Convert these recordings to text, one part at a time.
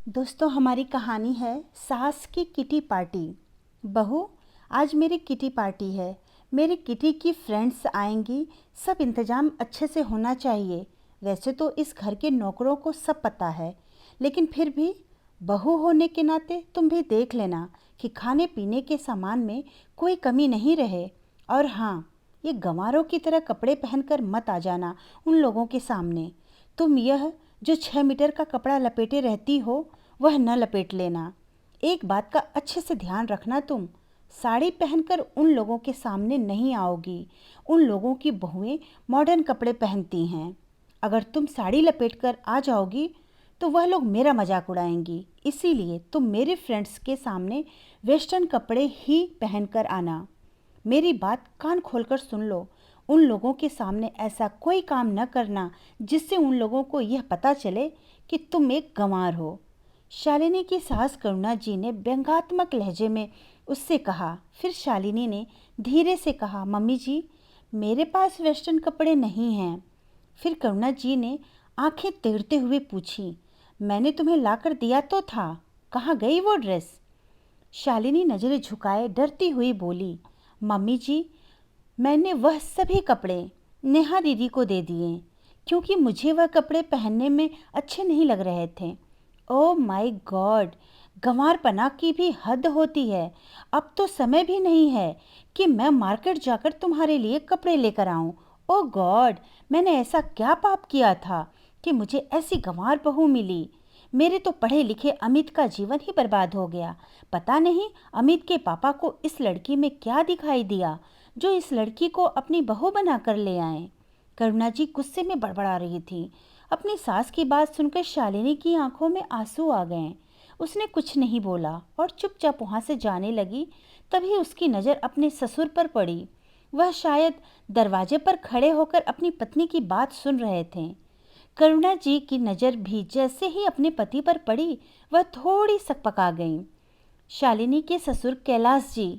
दोस्तों, हमारी कहानी है सास की किटी पार्टी। बहू, आज मेरी किटी पार्टी है। मेरी किटी की फ्रेंड्स आएंगी। सब इंतज़ाम अच्छे से होना चाहिए। वैसे तो इस घर के नौकरों को सब पता है, लेकिन फिर भी बहू होने के नाते तुम भी देख लेना कि खाने पीने के सामान में कोई कमी नहीं रहे। और हाँ, ये गंवारों की तरह कपड़े पहनकर मत आ जाना उन लोगों के सामने। तुम यह जो 6 मीटर का कपड़ा लपेटे रहती हो, वह न लपेट लेना। एक बात का अच्छे से ध्यान रखना, तुम साड़ी पहनकर उन लोगों के सामने नहीं आओगी। उन लोगों की बहुएं मॉडर्न कपड़े पहनती हैं। अगर तुम साड़ी लपेटकर आ जाओगी तो वह लोग मेरा मजाक उड़ाएंगी। इसीलिए तुम मेरे फ्रेंड्स के सामने वेस्टर्न कपड़े ही पहनकर आना। मेरी बात कान खोलकर सुन लो। उन लोगों के सामने ऐसा कोई काम न करना जिससे उन लोगों को यह पता चले कि तुम एक गंवार हो। शालिनी की सास करुणा जी ने व्यंग्यात्मक लहजे में उससे कहा। फिर शालिनी ने धीरे से कहा, मम्मी जी, मेरे पास वेस्टर्न कपड़े नहीं हैं। फिर करुणा जी ने आंखें टेढ़ते हुए पूछी, मैंने तुम्हें लाकर दिया तो था, कहाँ गई वो ड्रेस? शालिनी नजरें झुकाए डरती हुई बोली, मम्मी जी, मैंने वह सभी कपड़े नेहा दीदी को दे दिए क्योंकि मुझे वह कपड़े पहनने में अच्छे नहीं लग रहे थे। ओह माय गॉड, गंवारपना की भी हद होती है। अब तो समय भी नहीं है कि मैं मार्केट जाकर तुम्हारे लिए कपड़े लेकर आऊं। ओह गॉड, मैंने ऐसा क्या पाप किया था कि मुझे ऐसी गंवार बहू मिली। मेरे तो पढ़े लिखे अमित का जीवन ही बर्बाद हो गया। पता नहीं अमित के पापा को इस लड़की में क्या दिखाई दिया जो इस लड़की को अपनी बहू बनाकर ले आए। करुणा जी गुस्से में बड़बड़ा रही थी। अपनी सास की बात सुनकर शालिनी की आंखों में आंसू आ गए। उसने कुछ नहीं बोला और चुपचाप वहां से जाने लगी। तभी उसकी नज़र अपने ससुर पर पड़ी। वह शायद दरवाजे पर खड़े होकर अपनी पत्नी की बात सुन रहे थे। करुणा जी की नज़र भी जैसे ही अपने पति पर पड़ी, वह थोड़ी सकपका गई। शालिनी के ससुर कैलाश जी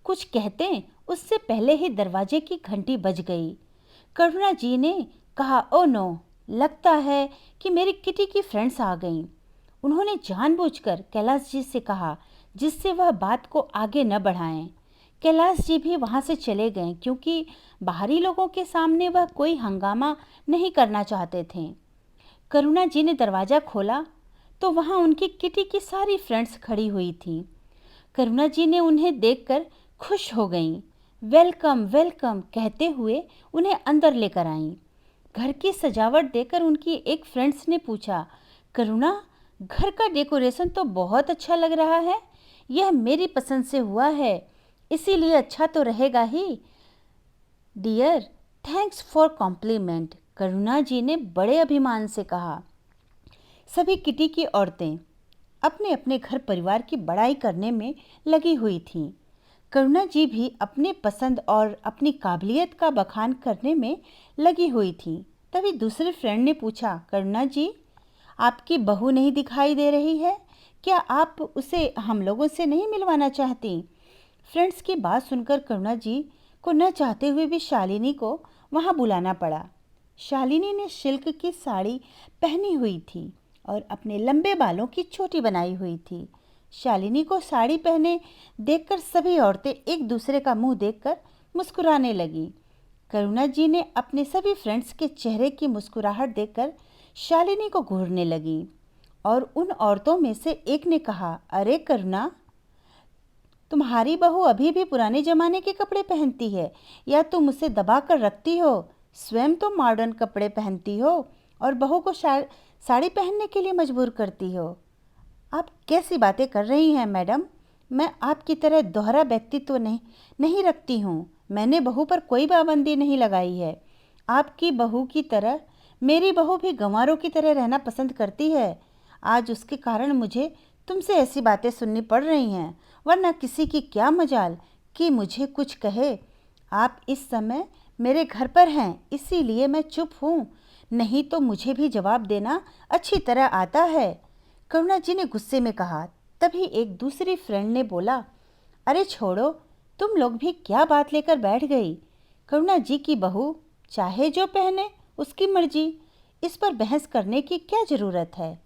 कुछ कहते उससे पहले ही दरवाजे की घंटी बज गई। करुणा जी ने कहा, ओ नो, लगता है कि मेरी किटी की फ्रेंड्स आ गईं। उन्होंने जानबूझकर कैलाश जी से कहा जिससे वह बात को आगे न बढ़ाएं। कैलाश जी भी वहां से चले गए क्योंकि बाहरी लोगों के सामने वह कोई हंगामा नहीं करना चाहते थे। करुणा जी ने दरवाज़ा खोला तो वहां उनकी किटी की सारी फ्रेंड्स खड़ी हुई थीं। करुणा जी ने उन्हें देखकर खुश हो गईं। वेलकम वेलकम कहते हुए उन्हें अंदर लेकर आईं। घर की सजावट देखकर उनकी एक फ्रेंड्स ने पूछा, करुणा, घर का डेकोरेशन तो बहुत अच्छा लग रहा है। यह मेरी पसंद से हुआ है, इसीलिए अच्छा तो रहेगा ही। डियर, थैंक्स फॉर कॉम्प्लीमेंट, करुणा जी ने बड़े अभिमान से कहा। सभी किटी की औरतें अपने अपने घर परिवार की बड़ाई करने में लगी हुई थीं। करुणा जी भी अपने पसंद और अपनी काबिलियत का बखान करने में लगी हुई थी। तभी दूसरे फ्रेंड ने पूछा, करुणा जी, आपकी बहू नहीं दिखाई दे रही है, क्या आप उसे हम लोगों से नहीं मिलवाना चाहती? फ्रेंड्स की बात सुनकर करुणा जी को न चाहते हुए भी शालिनी को वहाँ बुलाना पड़ा। शालिनी ने सिल्क की साड़ी पहनी हुई थी और अपने लंबे बालों की चोटी बनाई हुई थी। शालिनी को साड़ी पहने देखकर सभी औरतें एक दूसरे का मुंह देखकर मुस्कुराने लगीं। करुणा जी ने अपने सभी फ्रेंड्स के चेहरे की मुस्कुराहट देखकर शालिनी को घूरने लगी और उन औरतों में से एक ने कहा, अरे करुणा, तुम्हारी बहू अभी भी पुराने जमाने के कपड़े पहनती है या तुम उसे दबा कर रखती हो? स्वयं तो मॉडर्न कपड़े पहनती हो और बहू को साड़ी पहनने के लिए मजबूर करती हो। आप कैसी बातें कर रही हैं मैडम? मैं आपकी तरह दोहरा व्यक्तित्व नहीं रखती हूँ। मैंने बहू पर कोई पाबंदी नहीं लगाई है। आपकी बहू की तरह मेरी बहू भी गंवारों की तरह रहना पसंद करती है। आज उसके कारण मुझे तुमसे ऐसी बातें सुननी पड़ रही हैं, वरना किसी की क्या मजाल कि मुझे कुछ कहे। आप इस समय मेरे घर पर हैं, इसीलिए मैं चुप हूँ, नहीं तो मुझे भी जवाब देना अच्छी तरह आता है, करुणा जी ने गुस्से में कहा। तभी एक दूसरी फ्रेंड ने बोला, अरे छोड़ो, तुम लोग भी क्या बात लेकर बैठ गई? करुणा जी की बहू चाहे जो पहने, उसकी मर्जी, इस पर बहस करने की क्या ज़रूरत है?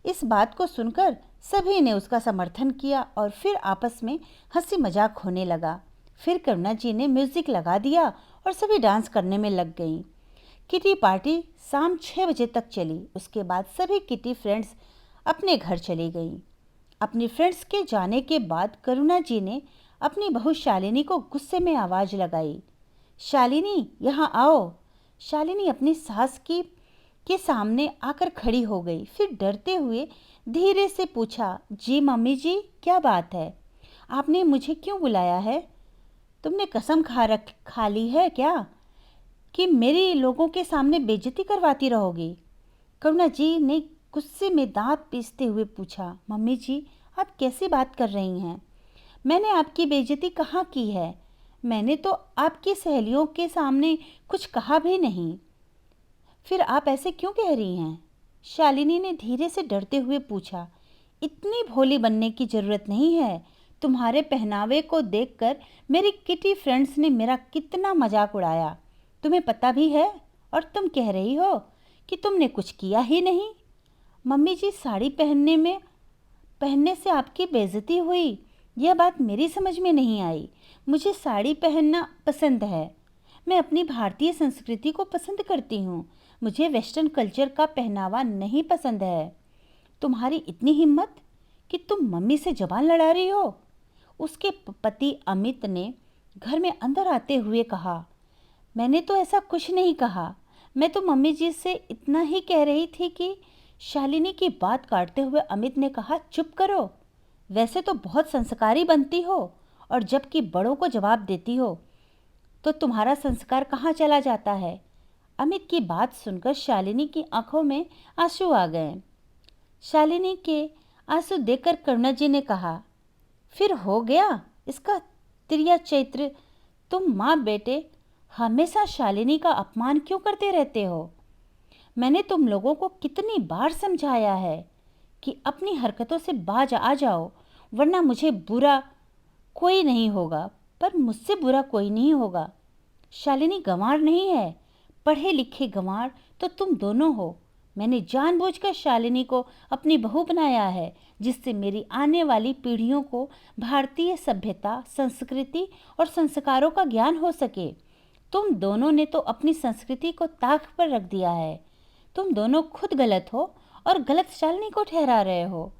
इस बात को सुनकर सभी ने उसका समर्थन किया और फिर आपस में हंसी मजाक होने लगा। फिर करुणा जी ने म्यूजिक लगा दिया और सभी डांस करने में लग गईं। किटी पार्टी शाम 6 बजे तक चली। उसके बाद सभी किटी फ्रेंड्स अपने घर चली गईं। अपनी फ्रेंड्स के जाने के बाद करुणा जी ने अपनी बहू शालिनी को गुस्से में आवाज़ लगाई, शालिनी यहाँ आओ। शालिनी अपनी सास की के सामने आकर खड़ी हो गई। फिर डरते हुए धीरे से पूछा, जी मम्मी जी, क्या बात है? आपने मुझे क्यों बुलाया है? तुमने कसम खा ली है क्या कि मेरी लोगों के सामने बेइज्जती करवाती रहोगी? करुणा जी ने गुस्से में दांत पीसते हुए पूछा, मम्मी जी, आप कैसी बात कर रही हैं? मैंने आपकी बेइज्जती कहाँ की है? मैंने तो आपकी सहेलियों के सामने कुछ कहा भी नहीं। फिर आप ऐसे क्यों कह रही हैं? शालिनी ने धीरे से डरते हुए पूछा, इतनी भोली बनने की ज़रूरत नहीं है। तुम्हारे पहनावे को देखकर मेरी किटी फ्रेंड्स ने मेरा कितना मजाक उड़ाया, तुम्हें पता भी है, और तुम कह रही हो कि तुमने कुछ किया ही नहीं। मम्मी जी, साड़ी पहनने से आपकी बेइज्जती हुई, यह बात मेरी समझ में नहीं आई। मुझे साड़ी पहनना पसंद है। मैं अपनी भारतीय संस्कृति को पसंद करती हूँ। मुझे वेस्टर्न कल्चर का पहनावा नहीं पसंद है। तुम्हारी इतनी हिम्मत कि तुम मम्मी से जबान लड़ा रही हो? उसके पति अमित ने घर में अंदर आते हुए कहा, मैंने तो ऐसा कुछ नहीं कहा। मैं तो मम्मी जी से इतना ही कह रही थी कि शालिनी की बात काटते हुए अमित ने कहा, चुप करो। वैसे तो बहुत संस्कारी बनती हो और जबकि बड़ों को जवाब देती हो, तो तुम्हारा संस्कार कहाँ चला जाता है? अमित की बात सुनकर शालिनी की आंखों में आंसू आ गए। शालिनी के आंसू देखकर करुणा जी ने कहा, फिर हो गया इसका तिरिया चरित्र। तुम माँ बेटे हमेशा शालिनी का अपमान क्यों करते रहते हो? मैंने तुम लोगों को कितनी बार समझाया है कि अपनी हरकतों से बाज आ जाओ, वरना मुझे बुरा कोई नहीं होगा, पर मुझसे बुरा कोई नहीं होगा। शालिनी गंवार नहीं है, पढ़े लिखे गंवार तो तुम दोनों हो। मैंने जानबूझकर शालिनी को अपनी बहू बनाया है, जिससे मेरी आने वाली पीढ़ियों को भारतीय सभ्यता, संस्कृति और संस्कारों का ज्ञान हो सके। तुम दोनों ने तो अपनी संस्कृति को ताक पर रख दिया है। तुम दोनों खुद गलत हो और गलत शालिनी को ठहरा रहे हो।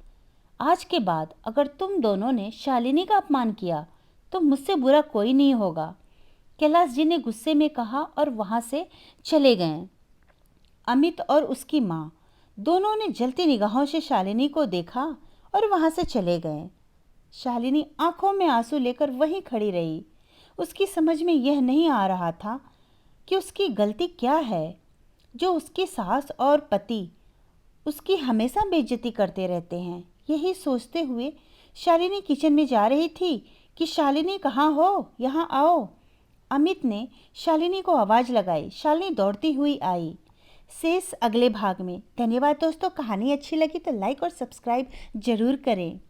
आज के बाद अगर तुम दोनों ने शालिनी का अपमान किया तो मुझसे बुरा कोई नहीं होगा। कैलाश जी ने गुस्से में कहा और वहाँ से चले गए। अमित और उसकी माँ दोनों ने जलती निगाहों से शालिनी को देखा और वहाँ से चले गए। शालिनी आंखों में आंसू लेकर वहीं खड़ी रही। उसकी समझ में यह नहीं आ रहा था कि उसकी गलती क्या है, जो उसकी सास और पति उसकी हमेशा बेइज्जती करते रहते हैं। यही सोचते हुए शालिनी किचन में जा रही थी कि शालिनी कहाँ हो, यहाँ आओ। अमित ने शालिनी को आवाज़ लगाई। शालिनी दौड़ती हुई आई। शेष अगले भाग में। धन्यवाद दोस्तों। कहानी अच्छी लगी तो लाइक और सब्सक्राइब जरूर करें।